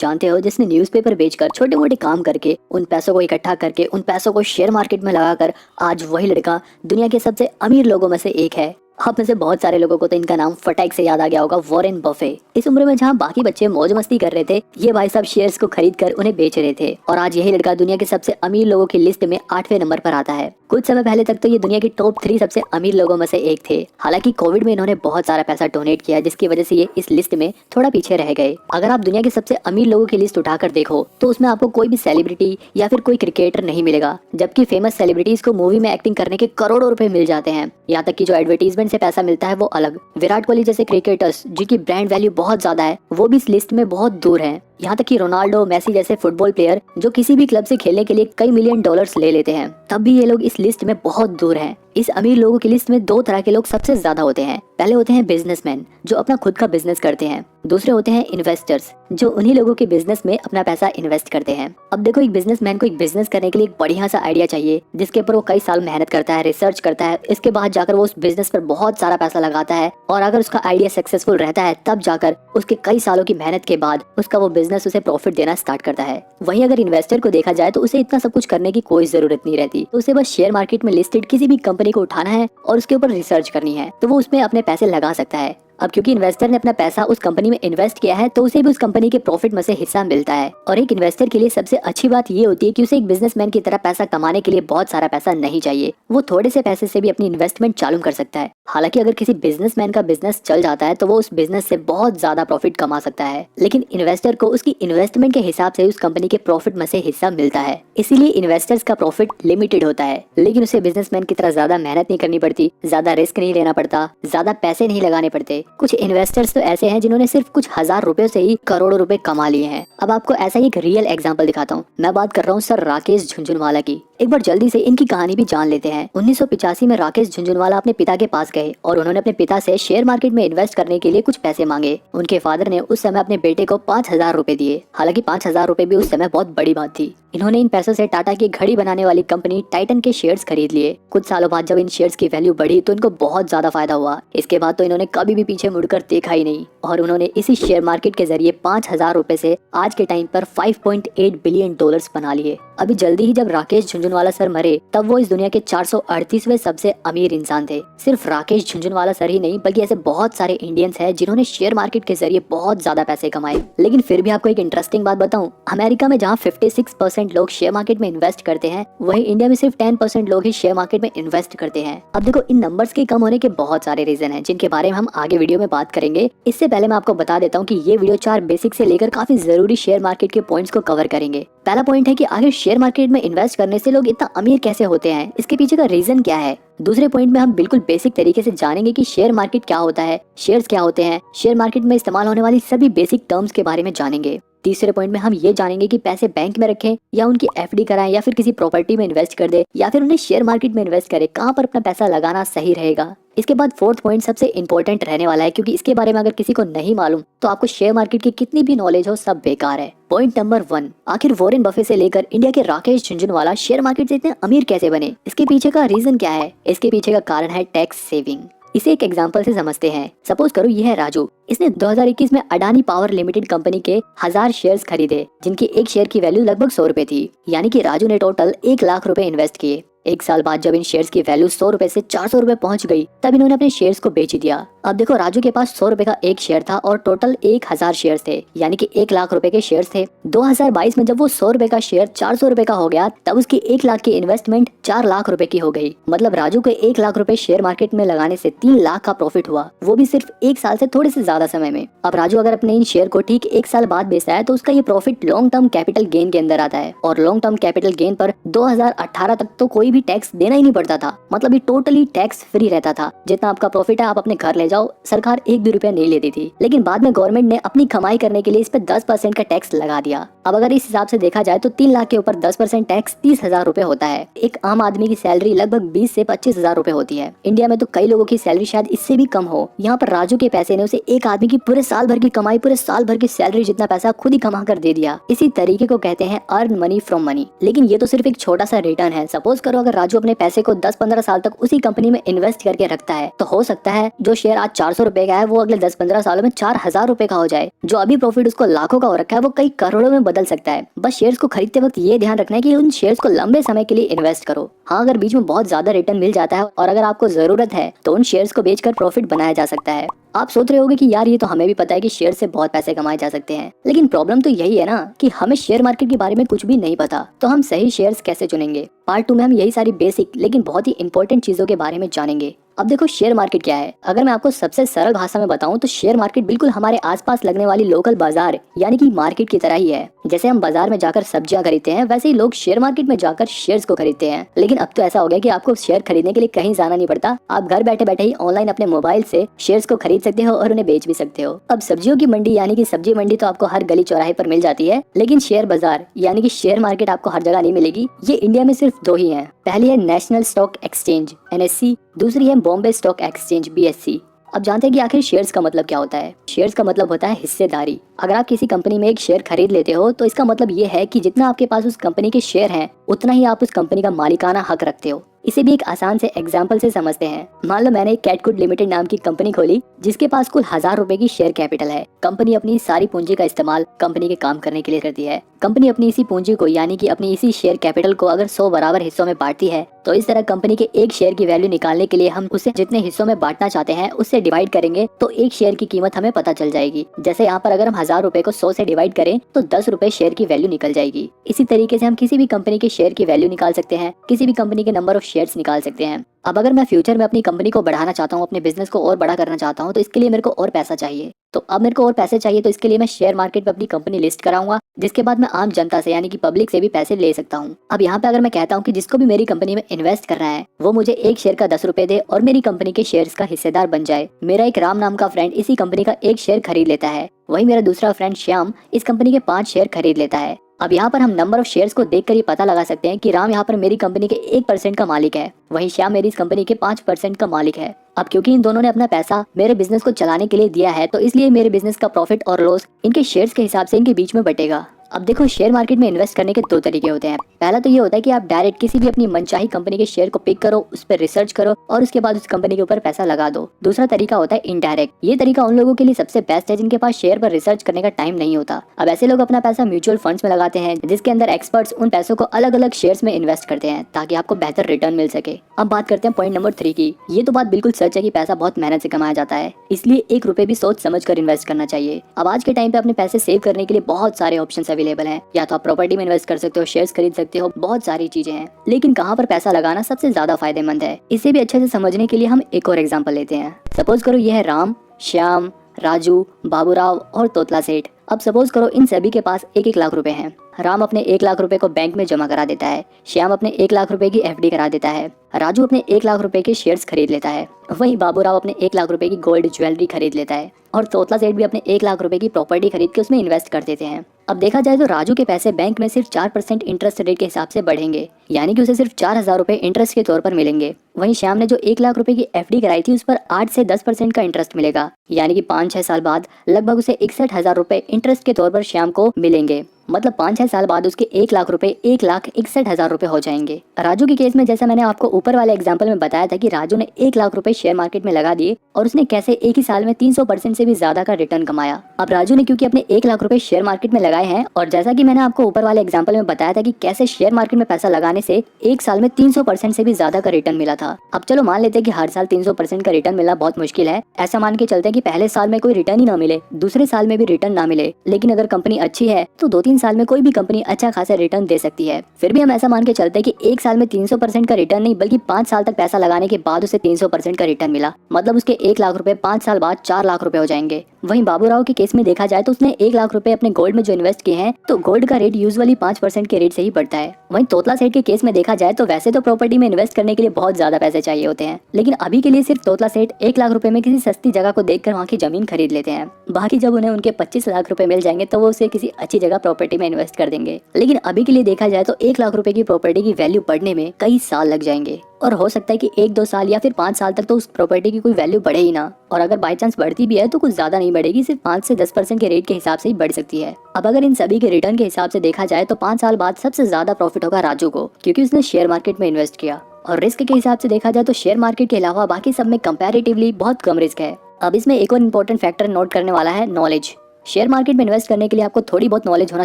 जानते हो, जिसने न्यूज़पेपर बेचकर छोटे मोटे काम करके उन पैसों को इकट्ठा करके उन पैसों को शेयर मार्केट में लगाकर आज वही लड़का दुनिया के सबसे अमीर लोगों में से एक है। आप में से बहुत सारे लोगों को तो इनका नाम फटाक से याद आ गया होगा, वॉरेन बफे। इस उम्र में जहाँ बाकी बच्चे मौज मस्ती कर रहे थे, ये भाई साहब शेयर्स को खरीद कर उन्हें बेच रहे थे और आज यही लड़का दुनिया के सबसे अमीर लोगों की लिस्ट में 8वें नंबर पर आता है। कुछ समय पहले तक तो ये दुनिया की टॉप 3 सबसे अमीर लोगों में से एक थे। हालांकि कोविड में इन्होंने बहुत सारा पैसा डोनेट किया, जिसकी वजह से ये इस लिस्ट में थोड़ा पीछे रह गए। अगर आप दुनिया के सबसे अमीर लोगों की लिस्ट उठाकर देखो तो उसमें आपको कोई भी सेलिब्रिटी या फिर कोई क्रिकेटर नहीं मिलेगा, जबकि फेमस सेलिब्रिटीज को मूवी में एक्टिंग करने के करोड़ों रुपए मिल जाते हैं। यहाँ तक कि जो एडवर्टीजमेंट से पैसा मिलता है वो अलग। विराट कोहली जैसे क्रिकेटर्स जिनकी ब्रांड वैल्यू बहुत ज्यादा है, वो भी इस लिस्ट में बहुत दूर हैं। यहाँ तक कि रोनाल्डो, मेसी जैसे फुटबॉल प्लेयर जो किसी भी क्लब से खेलने के लिए कई मिलियन डॉलर्स ले लेते हैं, तब भी ये लोग इस लिस्ट में बहुत दूर हैं। इस अमीर लोगों की लिस्ट में 2 तरह के लोग सबसे ज्यादा होते हैं। पहले होते हैं बिजनेसमैन जो अपना खुद का बिजनेस करते हैं। दूसरे होते हैं इन्वेस्टर्स जो उन्हीं लोगों के बिजनेस में अपना पैसा इन्वेस्ट करते हैं। अब देखो, एक बिजनेसमैन को एक बिजनेस करने के लिए एक बढ़िया सा आइडिया चाहिए, जिसके ऊपर वो कई साल मेहनत करता है, रिसर्च करता है। इसके बाद जाकर वो उस बिजनेस पर बहुत सारा पैसा लगाता है और अगर उसका आइडिया सक्सेसफुल रहता है, तब जाकर उसके कई सालों की मेहनत के बाद उसका वो बिजनेस उसे प्रॉफिट देना स्टार्ट करता है। वहीं अगर इन्वेस्टर को देखा जाए तो उसे इतना सब कुछ करने की कोई जरूरत नहीं रहती। तो उसे बस शेयर मार्केट में लिस्टेड किसी भी कंपनी को उठाना है और उसके ऊपर रिसर्च करनी है, तो वो उसमें अपने पैसे लगा सकता है। अब क्योंकि इन्वेस्टर ने अपना पैसा उस कंपनी में इन्वेस्ट किया है, तो उसे भी उस कंपनी के प्रॉफिट में से हिस्सा मिलता है। और एक इन्वेस्टर के लिए सबसे अच्छी बात ये होती है कि उसे एक बिजनेसमैन की तरह पैसा कमाने के लिए बहुत सारा पैसा नहीं चाहिए। वो थोड़े से पैसे से भी अपनी इन्वेस्टमेंट चालू कर सकता है। हालांकि अगर किसी बिजनेसमैन का बिजनेस चल जाता है तो वो उस बिजनेस से बहुत ज्यादा प्रॉफिट कमा सकता है, लेकिन इन्वेस्टर को उसकी इन्वेस्टमेंट के हिसाब से उस कंपनी के प्रॉफिट में से हिस्सा मिलता है। इसीलिए इन्वेस्टर्स का प्रॉफिट लिमिटेड होता है, लेकिन उसे बिजनेसमैन की तरह ज्यादा मेहनत नहीं करनी पड़ती, ज्यादा रिस्क नहीं लेना पड़ता, ज्यादा पैसे नहीं लगाने पड़ते। कुछ इन्वेस्टर्स तो ऐसे हैं जिन्होंने सिर्फ कुछ हजार रुपए से ही करोड़ों रुपए कमा लिए हैं। अब आपको ऐसा ही एक रियल एग्जांपल दिखाता हूँ। मैं बात कर रहा हूँ सर राकेश झुनझुनवाला की। एक बार जल्दी से इनकी कहानी भी जान लेते हैं। 1985 में राकेश झुनझुनवाला अपने पिता के पास गए और उन्होंने अपने पिता से शेयर मार्केट में इन्वेस्ट करने के लिए कुछ पैसे मांगे। उनके फादर ने उस समय अपने बेटे को 5000 रुपए दिए। हालांकि 5000 रुपए भी उस समय बहुत बड़ी बात थी। इन्होंने इन पैसों से टाटा की घड़ी बनाने वाली कंपनी टाइटन के शेयर्स खरीद लिए। कुछ सालों बाद जब इन शेयर्स की वैल्यू बढ़ी तो इनको बहुत ज्यादा फायदा हुआ। इसके बाद तो इन्होंने कभी भी पीछे मुड़कर देखा ही नहीं और उन्होंने इसी शेयर मार्केट के जरिए 5000 रुपए से आज के टाइम पर 5.8 बिलियन डॉलर्स बना लिए। अभी जल्दी ही जब राकेश झुनझुनवाला सर मरे, तब वो इस दुनिया के 438वें सबसे अमीर इंसान थे। सिर्फ राकेश झुनझुनवाला सर ही नहीं, बल्कि ऐसे बहुत सारे इंडियंस हैं जिन्होंने शेयर मार्केट के जरिए बहुत ज्यादा पैसे कमाए। लेकिन फिर भी आपको एक इंटरेस्टिंग बात बताऊं, अमेरिका में जहाँ 56% लोग शेयर मार्केट में इन्वेस्ट करते हैं, वहीं इंडिया में सिर्फ 10% लोग ही शेयर मार्केट में इन्वेस्ट करते हैं। अब देखो, इन नंबर्स के कम होने के बहुत सारे रीजन हैं, जिनके बारे में हम आगे वीडियो में बात करेंगे। इससे पहले मैं आपको बता देता हूँ कि ये वीडियो 4 बेसिक से लेकर काफी जरूरी शेयर मार्केट के पॉइंट्स को कवर करेंगे। पहला पॉइंट है कि आखिर शेयर मार्केट में इन्वेस्ट करने से लोग इतना अमीर कैसे होते हैं, इसके पीछे का रीजन क्या है। दूसरे पॉइंट में हम बिल्कुल बेसिक तरीके से जानेंगे कि शेयर मार्केट क्या होता है, शेयर्स क्या होते हैं, शेयर मार्केट में इस्तेमाल होने वाली सभी बेसिक टर्म्स के बारे में जानेंगे। तीसरे पॉइंट में हम ये जानेंगे कि पैसे बैंक में रखें या उनकी एफडी कराएं या फिर किसी प्रॉपर्टी में इन्वेस्ट कर दे या फिर उन्हें शेयर मार्केट में इन्वेस्ट करें, कहां पर अपना पैसा लगाना सही रहेगा। इसके बाद फोर्थ पॉइंट सबसे इंपॉर्टेंट रहने वाला है, क्योंकि इसके बारे में अगर किसी को नहीं मालूम तो आपको शेयर मार्केट की कितनी भी नॉलेज हो सब बेकार है। पॉइंट नंबर 1, आखिर वॉरेन बफे से लेकर इंडिया के राकेश झुनझुनवाला शेयर मार्केट से इतने अमीर कैसे बने, इसके पीछे का रीजन क्या है। इसके पीछे का कारण है टैक्स सेविंग। इसे एक एग्जांपल से समझते हैं। सपोज करो ये है राजू। इसने 2021 में अडानी पावर लिमिटेड कंपनी के 1000 शेयर्स खरीदे, जिनकी एक शेयर की वैल्यू लगभग 100 रुपए थी। यानी कि राजू ने टोटल 1 लाख रुपए इन्वेस्ट किए। एक साल बाद जब इन शेयर्स की वैल्यू 100 रुपए से 400 रुपए पहुंच गई, तब इन्होंने अपने शेयर्स को बेच दिया। अब देखो, राजू के पास 100 रुपए का एक शेयर था और टोटल 1000 शेयर्स थे, यानी कि 1 लाख रुपए के शेयर्स थे। 2022 में जब वो 100 रुपए का शेयर 400 रुपए का हो गया, तब उसकी 1 लाख की इन्वेस्टमेंट 4 लाख रुपए की हो गई। मतलब राजू को 1 लाख रुपए शेयर मार्केट में लगाने से 3 लाख का प्रॉफिट हुआ, वो भी सिर्फ 1 साल से थोड़े से ज्यादा समय में। अब राजू अगर अपने इन शेयर को ठीक 1 साल बाद बेचता है तो उसका ये profit long term capital gain के अंदर आता है और लॉन्ग टर्म कैपिटल गेन पर 2018 तक तो कोई भी टैक्स देना ही नहीं पड़ता था। मतलब ये टोटली टैक्स फ्री रहता था। जितना आपका प्रॉफिट है आप अपने घर ले जाओ, सरकार 1 भी रुपया नहीं लेती थी। लेकिन बाद में गवर्नमेंट ने अपनी कमाई करने के लिए इस पे 10% का टैक्स लगा दिया। अब अगर इस हिसाब से देखा जाए तो 3 लाख के ऊपर 10% टैक्स 30,000 रुपए होता है। एक आम आदमी की सैलरी लगभग 20 से 25,000 रुपए होती है। इंडिया में तो कई लोगों की सैलरी शायद इससे भी कम हो। यहाँ पर राजू के पैसे ने उसे एक आदमी की पूरे साल भर की कमाई, पूरे साल भर की सैलरी जितना पैसा खुद ही कमा कर दे दिया। इसी तरीके को कहते हैं अर्न मनी फ्रॉम मनी। लेकिन ये तो सिर्फ एक छोटा सा रिटर्न है। सपोज करो करो अगर राजू अपने पैसे को 10-15 साल तक उसी कंपनी में इन्वेस्ट करके रखता है तो हो सकता है जो शेयर आज 400 रुपए का है वो अगले 10-15 सालों में 4000 रुपए का हो जाए। जो अभी प्रॉफिट उसको लाखों का हो रखा है वो कई करोड़ों में बदल सकता है। बस शेयर्स को खरीदते वक्त ये ध्यान रखना है कि उन शेयर्स को लंबे समय के लिए इन्वेस्ट करो। हाँ, अगर बीच में बहुत ज्यादा रिटर्न मिल जाता है और अगर आपको जरूरत है तो उन शेयर्स को बेचकर प्रॉफिट बनाया जा सकता है। आप सोच रहे होगे कि यार ये तो हमें भी पता है कि शेयर से बहुत पैसे कमाए जा सकते हैं, लेकिन प्रॉब्लम तो यही है ना कि हमें शेयर मार्केट के बारे में कुछ भी नहीं पता, तो हम सही शेयर्स कैसे चुनेंगे। पार्ट 2 में हम यही सारी बेसिक लेकिन बहुत ही इंपॉर्टेंट चीजों के बारे में जानेंगे। अब देखो शेयर मार्केट क्या है। अगर मैं आपको सबसे सरल भाषा में बताऊं तो शेयर मार्केट बिल्कुल हमारे आसपास लगने वाली लोकल बाजार यानी कि मार्केट की तरह ही है। जैसे हम बाजार में जाकर सब्जियां खरीदते हैं वैसे ही लोग शेयर मार्केट में जाकर शेयर्स को खरीदते हैं। लेकिन अब तो ऐसा हो गया कि आपको शेयर खरीदने के लिए कहीं जाना नहीं पड़ता, आप घर बैठे बैठे ही ऑनलाइन अपने मोबाइल से शेयर्स को खरीद सकते हो और उन्हें बेच भी सकते हो। अब सब्जियों की मंडी यानी कि सब्जी मंडी तो आपको हर गली चौराहे पर मिल जाती है, लेकिन शेयर बाजार यानी कि शेयर मार्केट आपको हर जगह नहीं मिलेगी। ये इंडिया में सिर्फ 2 ही है। पहली है नेशनल स्टॉक एक्सचेंज NSE, दूसरी है बॉम्बे स्टॉक एक्सचेंज BSE। अब जानते हैं कि आखिर शेयर्स का मतलब क्या होता है। शेयर्स का मतलब होता है हिस्सेदारी। अगर आप किसी कंपनी में एक शेयर खरीद लेते हो तो इसका मतलब ये है कि जितना आपके पास उस कंपनी के शेयर हैं उतना ही आप उस कंपनी का मालिकाना हक रखते हो। इसे भी एक आसान से एग्जाम्पल से समझते हैं। मान लो मैंने एक कैटगुड लिमिटेड नाम की कंपनी खोली जिसके पास कुल 1000 रुपए की शेयर कैपिटल है। कंपनी अपनी सारी पूंजी का इस्तेमाल कंपनी के काम करने के लिए करती है। कंपनी अपनी इसी पूंजी को यानी कि अपनी इसी शेयर कैपिटल को अगर 100 बराबर हिस्सों में बांटती है तो इस तरह कंपनी के एक शेयर की वैल्यू निकालने के लिए हम उसे जितने हिस्सों में बांटना चाहते हैं उससे डिवाइड करेंगे तो एक शेयर की कीमत हमें पता चल जाएगी। जैसे यहाँ पर अगर हम 1000 रुपए को 100 से डिवाइड करें तो 10 रुपए शेयर की वैल्यू निकल जाएगी। इसी तरीके से हम किसी भी कंपनी के शेयर की वैल्यू निकाल सकते हैं, किसी भी कंपनी के नंबर ऑफ शेयर्स निकाल सकते हैं। अब अगर मैं फ्यूचर में अपनी कंपनी को बढ़ाना चाहता हूँ, अपने बिजनेस को और बड़ा करना चाहता हूँ तो इसके लिए मेरे को और पैसा चाहिए। तो अब मेरे को और पैसे चाहिए तो इसके लिए मैं शेयर मार्केट पे अपनी कंपनी लिस्ट कराऊंगा, जिसके बाद मैं आम जनता से यानी कि पब्लिक से भी पैसे ले सकता हूँ। अब यहाँ पे अगर मैं कहता हूँ कि जिसको भी मेरी कंपनी में इन्वेस्ट करना है वो मुझे एक शेयर का 10 रुपए दे और मेरी कंपनी के शेयर्स का हिस्सेदार बन जाए। मेरा एक राम नाम का फ्रेंड इसी कंपनी का एक शेयर खरीद लेता है, वही मेरा दूसरा फ्रेंड श्याम इस कंपनी के 5 शेयर खरीद लेता है। अब यहाँ पर हम नंबर ऑफ शेयर्स को देखकर ये पता लगा सकते हैं कि राम यहाँ पर मेरी कंपनी के 1% का मालिक है, वहीं श्याम मेरी इस कंपनी के 5% का मालिक है। अब क्योंकि इन दोनों ने अपना पैसा मेरे बिजनेस को चलाने के लिए दिया है तो इसलिए मेरे बिजनेस का प्रॉफिट और लॉस इनके शेयर्स के हिसाब से इनके बीच में बटेगा। अब देखो शेयर मार्केट में इन्वेस्ट करने के 2 तरीके होते हैं। पहला तो ये होता है कि आप डायरेक्ट किसी भी अपनी मनचाही कंपनी के शेयर को पिक करो, उस पर रिसर्च करो और उसके बाद उस कंपनी के ऊपर पैसा लगा दो। दूसरा तरीका होता है इनडायरेक्ट। ये तरीका उन लोगों के लिए सबसे बेस्ट है जिनके पास शेयर पर रिसर्च करने का टाइम नहीं होता। अब ऐसे लोग अपना पैसा म्यूचुअल फंड्स में लगाते हैं जिसके अंदर एक्सपर्ट्स उन पैसों को अलग अलग शेयर्स में इन्वेस्ट करते हैं ताकि आपको बेहतर रिटर्न मिल सके। अब बात करते हैं पॉइंट नंबर 3 की। ये तो बात बिल्कुल सच है कि पैसा बहुत मेहनत से कमाया जाता है, इसलिए 1 रुपए भी सोच समझ कर इन्वेस्ट करना चाहिए। अब आज के टाइम पे अपने पैसे सेव करने के लिए बहुत सारे ऑप्शन अवेलेबल हैं। या तो प्रॉपर्टी में इन्वेस्ट कर सकते हो, शेयर्स खरीद सकते हो, बहुत सारी चीजें हैं। लेकिन कहाँ पर पैसा लगाना सबसे ज्यादा फायदेमंद है, इसे भी अच्छे से समझने के लिए हम एक और एग्जांपल लेते हैं। सपोज करो ये है राम, श्याम, राजू, बाबूराव और तोतला सेठ। अब सपोज करो इन सभी के पास 1-1 लाख रुपए हैं। राम अपने 1 लाख रुपए को बैंक में जमा करा देता है, श्याम अपने 1 लाख रुपए की FD करा देता है, राजू अपने 1 लाख रुपए के शेयर्स खरीद लेता है, वहीं बाबूराव अपने 1 लाख रुपए की गोल्ड ज्वेलरी खरीद लेता है और तोतला सेठ भी अपने 1 लाख रुपए की प्रॉपर्टी खरीद के उसमें इन्वेस्ट कर देते हैं। अब देखा जाए तो राजू के पैसे बैंक में सिर्फ 4% इंटरेस्ट रेट के हिसाब से बढ़ेंगे, यानी कि उसे सिर्फ 4000 रुपए इंटरेस्ट के तौर पर मिलेंगे। वहीं श्याम ने जो 1 लाख रुपए की FD कराई थी उस पर 8 से 10% का इंटरेस्ट मिलेगा, यानी कि 5-6 साल बाद लगभग उसे 61,000 रुपए इंटरेस्ट के तौर पर श्याम को मिलेंगे। मतलब 5-6 साल बाद उसके 1 लाख रुपए 1,61,000 रुपए हो जाएंगे। राजू के केस में जैसा मैंने आपको ऊपर वाले एग्जांपल में बताया था कि राजू ने 1 लाख रुपए शेयर मार्केट में लगा दिए और उसने कैसे एक ही साल में 300% से भी ज्यादा का रिटर्न कमाया। अब राजू ने क्योंकि अपने 1 लाख रुपए शेयर मार्केट में लगाए हैं और जैसा कि मैंने आपको ऊपर वाले एग्जाम्पल में बताया था कि कैसे शेयर मार्केट में पैसा लगाने से एक साल में 300% से भी ज्यादा का रिटर्न मिला था। अब चलो मान लेते हैं कि हर साल 300% का रिटर्न मिलना बहुत मुश्किल है। ऐसा मान के चलते हैं कि पहले साल में कोई रिटर्न ही ना मिले, दूसरे साल में भी रिटर्न ना मिले, लेकिन अगर कंपनी अच्छी है तो 2-3 साल में कोई भी कंपनी अच्छा खासा रिटर्न दे सकती है। फिर भी हम ऐसा मान के चलते हैं कि एक साल में 300% का रिटर्न नहीं बल्कि 5 साल तक पैसा लगाने के बाद उसे 300% का रिटर्न मिला। मतलब उसके 1 लाख रुपए 5 साल बाद 4 लाख रुपए हो जाएंगे। वहीं बाबूराव के केस में देखा जाए तो उसने 1 लाख रुपए अपने गोल्ड में जो इन्वेस्ट किए हैं तो गोल्ड का रेट यूजुअली 5% के रेट से ही बढ़ता है। वहीं तोतला सेठ के केस में देखा जाए तो वैसे तो प्रॉपर्टी में इन्वेस्ट करने के लिए बहुत ज्यादा पैसे चाहिए होते हैं, लेकिन अभी के लिए सिर्फ तोतला सेठ 1 लाख रुपए में किसी सस्ती जगह को देखकर वहाँ की जमीन खरीद लेते हैं। बाकी जब उन्हें उनके 25 लाख रुपए मिल जाएंगे तो वो उसे किसी अच्छी जगह प्रॉपर्टी प्रॉपर्टी में इन्वेस्ट कर देंगे। लेकिन अभी के लिए देखा जाए तो 1 लाख रुपए की प्रॉपर्टी की वैल्यू बढ़ने में कई साल लग जाएंगे और हो सकता है कि 1-2 साल या फिर 5 साल तक तो उस प्रॉपर्टी की कोई वैल्यू बढ़े ही ना, और अगर बाई चांस बढ़ती भी है तो कुछ ज्यादा नहीं बढ़ेगी, सिर्फ 5 से 10% के रेट के हिसाब से ही बढ़ सकती है। अब अगर इन सभी के रिटर्न के हिसाब से देखा जाए तो 5 साल बाद सबसे ज्यादा प्रॉफिट होगा राजू को, क्योंकि उसने शेयर मार्केट में इन्वेस्ट किया। और रिस्क के हिसाब से देखा जाए तो शेयर मार्केट के अलावा बाकी सब में कंपैरेटिवली बहुत कम रिस्क है। अब इसमें एक और इम्पोर्टेंट फैक्टर नोट करने वाला है, नॉलेज। शेयर मार्केट में इन्वेस्ट करने के लिए आपको थोड़ी बहुत नॉलेज होना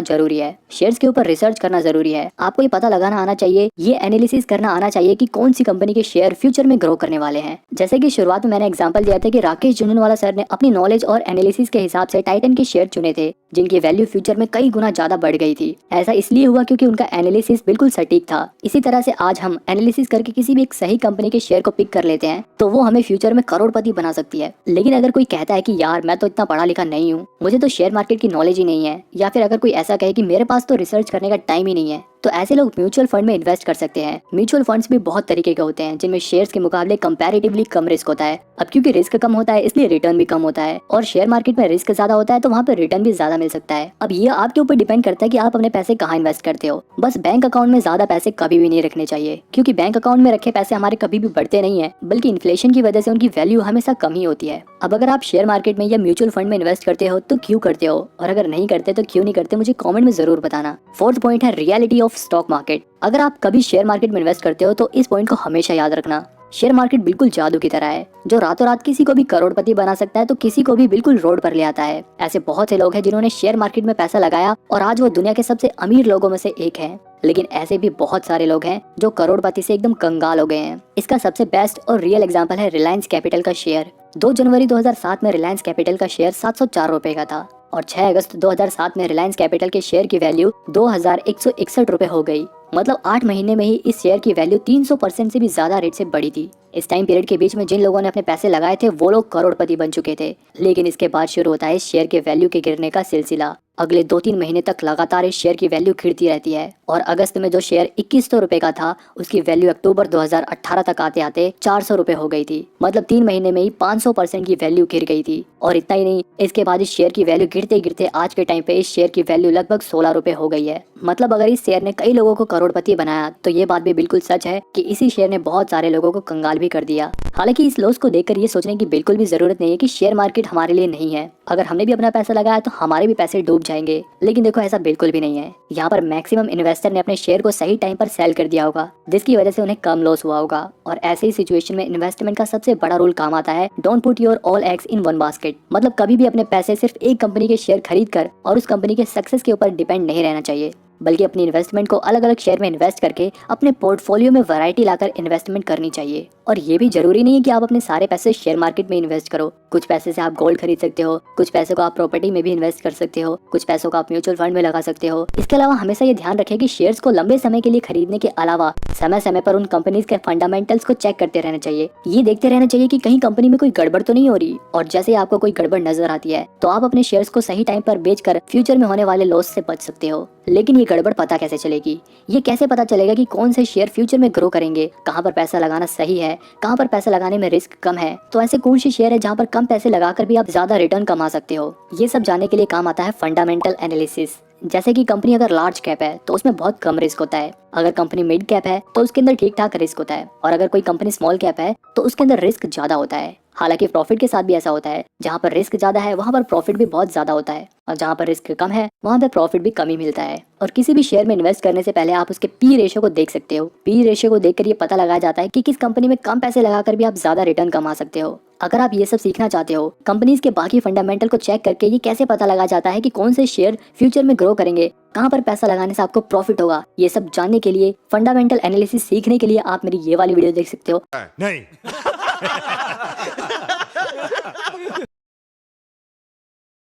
जरूरी है। शेयर्स के ऊपर रिसर्च करना जरूरी है। आपको ये पता लगाना आना चाहिए, ये एनालिसिस करना आना चाहिए कि कौन सी कंपनी के शेयर फ्यूचर में ग्रो करने वाले हैं। जैसे कि शुरुआत में मैंने एग्जांपल दिया था कि राकेश झुनझुनवाला सर ने अपनी नॉलेज और एनालिसिस के हिसाब से टाइटन के शेयर चुने थे, जिनकी वैल्यू फ्यूचर में कई गुना ज्यादा बढ़ गई थी। ऐसा इसलिए हुआ क्योंकि उनका एनालिसिस बिल्कुल सटीक था। इसी तरह से आज हम एनालिसिस करके किसी भी एक सही कंपनी के शेयर को पिक कर लेते हैं तो वो हमें फ्यूचर में करोड़पति बना सकती है। लेकिन अगर कोई कहता है कि यार मैं तो इतना पढ़ा लिखा नहीं हूँ, मुझे तो शेयर मार्केट की नॉलेज ही नहीं है, या फिर अगर कोई ऐसा कहे कि मेरे पास तो रिसर्च करने का टाइम ही नहीं है, तो ऐसे लोग म्यूचुअल फंड में इन्वेस्ट कर सकते हैं। म्यूचुअल फंड्स भी बहुत तरीके के होते हैं जिनमें शेयर्स के मुकाबले कंपैरेटिवली कम रिस्क होता है। अब क्योंकि रिस्क कम होता है इसलिए रिटर्न भी कम होता है, और शेयर मार्केट में रिस्क ज्यादा होता है तो वहाँ पे रिटर्न भी ज्यादा मिल सकता है। अब ये आपके ऊपर डिपेंड करता है कि आप अपने पैसे कहाँ इन्वेस्ट करते हो। बस बैंक अकाउंट में ज्यादा पैसे कभी भी नहीं रखने चाहिए, क्योंकि बैंक अकाउंट में रखे पैसे हमारे कभी भी बढ़ते नहीं है, बल्कि इन्फ्लेशन की वजह से उनकी वैल्यू हमेशा कम ही होती है। अब अगर आप शेयर मार्केट में या म्यूचुअल फंड में इन्वेस्ट करते हो तो क्यों करते हो, और अगर नहीं करते तो क्यों नहीं करते, मुझे कमेंट में जरूर बताना। फोर्थ पॉइंट है रियलिटी ऑफ स्टॉक मार्केट। अगर आप कभी शेयर मार्केट में इन्वेस्ट करते हो तो इस पॉइंट को हमेशा याद रखना। शेयर मार्केट बिल्कुल जादू की तरह है, जो रातों रात किसी को भी करोड़पति बना सकता है तो किसी को भी बिल्कुल रोड पर ले आता है। ऐसे बहुत से लोग हैं जिन्होंने शेयर मार्केट में पैसा लगाया और आज वो दुनिया के सबसे अमीर लोगों में से एक है। लेकिन ऐसे भी बहुत सारे लोग हैं जो करोड़पति से एकदम कंगाल हो गए हैं। इसका सबसे बेस्ट और रियल एग्जांपल है रिलायंस कैपिटल का शेयर। 2 जनवरी 2007 में रिलायंस कैपिटल का शेयर 704 रुपए का था और 6 अगस्त 2007 में रिलायंस कैपिटल के शेयर की वैल्यू 2161 रुपए हो गई। मतलब 8 महीने में ही इस शेयर की वैल्यू 300% से भी ज्यादा रेट से बढ़ी थी। इस टाइम पीरियड के बीच में जिन लोगों ने अपने पैसे लगाए थे वो लोग करोड़पति बन चुके थे। लेकिन इसके बाद शुरू होता है इस शेयर के वैल्यू के गिरने का सिलसिला। अगले 2-3 महीने तक लगातार इस शेयर की वैल्यू गिरती रहती है और अगस्त में जो शेयर 2100 रुपए का था उसकी वैल्यू अक्टूबर 2018 तक आते आते 400 रुपए हो गई थी। मतलब 3 महीने में ही 500% की वैल्यू गिर गई थी। और इतना ही नहीं, इसके बाद इस शेयर की वैल्यू गिरते गिरते आज के टाइम पे इस शेयर की वैल्यू लगभग 16 रुपए हो गई है। मतलब अगर इस शेयर ने कई लोगों को करोड़पति बनाया तो ये बात भी बिल्कुल सच है कि इसी शेयर ने बहुत सारे लोगों को कंगाल भी कर दिया। हालांकि इस लॉस को देखकर ये सोचने की बिल्कुल भी जरूरत नहीं है कि शेयर मार्केट हमारे लिए नहीं है। अगर हमने भी अपना पैसा लगाया तो हमारे भी पैसे डूब जाएंगे। लेकिन देखो ऐसा बिल्कुल भी नहीं है। यहाँ पर मैक्सिमम इन्वेस्टर ने अपने शेयर को सही टाइम पर सेल कर दिया होगा, जिसकी वजह से उन्हें कम लॉस हुआ होगा। और ऐसे ही सिचुएशन में इन्वेस्टमेंट का सबसे बड़ा रूल काम आता है, don't put your all eggs in one basket. मतलब कभी भी अपने पैसे सिर्फ एक कंपनी के शेयर खरीद कर और उस कंपनी के सक्सेस के ऊपर डिपेंड नहीं रहना चाहिए, बल्कि अपनी इन्वेस्टमेंट को अलग अलग शेयर में इन्वेस्ट करके अपने पोर्टफोलियो में वैरायटी लाकर इन्वेस्टमेंट करनी चाहिए। और ये भी जरूरी नहीं है कि आप अपने सारे पैसे शेयर मार्केट में इन्वेस्ट करो। कुछ पैसे से आप गोल्ड खरीद सकते हो, कुछ पैसों को आप प्रॉपर्टी में भी इन्वेस्ट कर सकते हो, कुछ पैसों को आप म्यूचुअल फंड में लगा सकते हो। इसके अलावा हमेशा ये ध्यान रखें कि शेयर्स को लंबे समय के लिए खरीदने के अलावा समय समय पर उन कंपनीज के फंडामेंटल्स को चेक करते रहना चाहिए। ये देखते रहना चाहिए कि कहीं कंपनी में कोई गड़बड़ तो नहीं हो रही, और जैसे ही आपको कोई गड़बड़ नजर आती है तो आप अपने शेयर्स को सही टाइम पर बेचकर फ्यूचर में होने वाले लॉस से बच सकते हो। लेकिन ये गड़बड़ पता कैसे चलेगी? ये कैसे पता चलेगा कि कौन से शेयर फ्यूचर में ग्रो करेंगे, कहाँ पर पैसा लगाना सही है, कहाँ पर पैसा लगाने में रिस्क कम है? तो ऐसे कौन से शेयर है जहाँ पर कम पैसे लगाकर भी आप ज्यादा रिटर्न कमा सकते हो? ये सब जानने के लिए काम आता है फंडामेंटल एनालिसिस। जैसे कि कंपनी अगर लार्ज कैप है तो उसमें बहुत कम रिस्क होता है, अगर कंपनी मिड कैप है तो उसके अंदर ठीक ठाक रिस्क होता है, और अगर कोई कंपनी स्मॉल कैप है तो उसके अंदर रिस्क ज्यादा होता है। हालांकि प्रॉफिट के साथ भी ऐसा होता है, जहाँ पर रिस्क ज्यादा है वहाँ पर प्रॉफिट भी बहुत ज्यादा होता है, और जहाँ पर रिस्क कम है वहाँ पर प्रॉफिट भी कम ही मिलता है। और किसी भी शेयर में इन्वेस्ट करने से पहले आप उसके पी रेशियो को देख सकते हो। पी रेशियो को देखकर ये पता लगाया जाता है कि किस कंपनी में कम पैसे लगाकर भी आप ज्यादा रिटर्न कमा सकते हो। अगर आप ये सब सीखना चाहते हो, कंपनीज के बाकी फंडामेंटल को चेक करके ये कैसे पता लगा जाता है कि कौन से शेयर फ्यूचर में ग्रो करेंगे, कहाँ पर पैसा लगाने से आपको प्रॉफिट होगा, ये सब जानने के लिए, फंडामेंटल एनालिसिस सीखने के लिए आप मेरी ये वाली वीडियो देख सकते हो। नहीं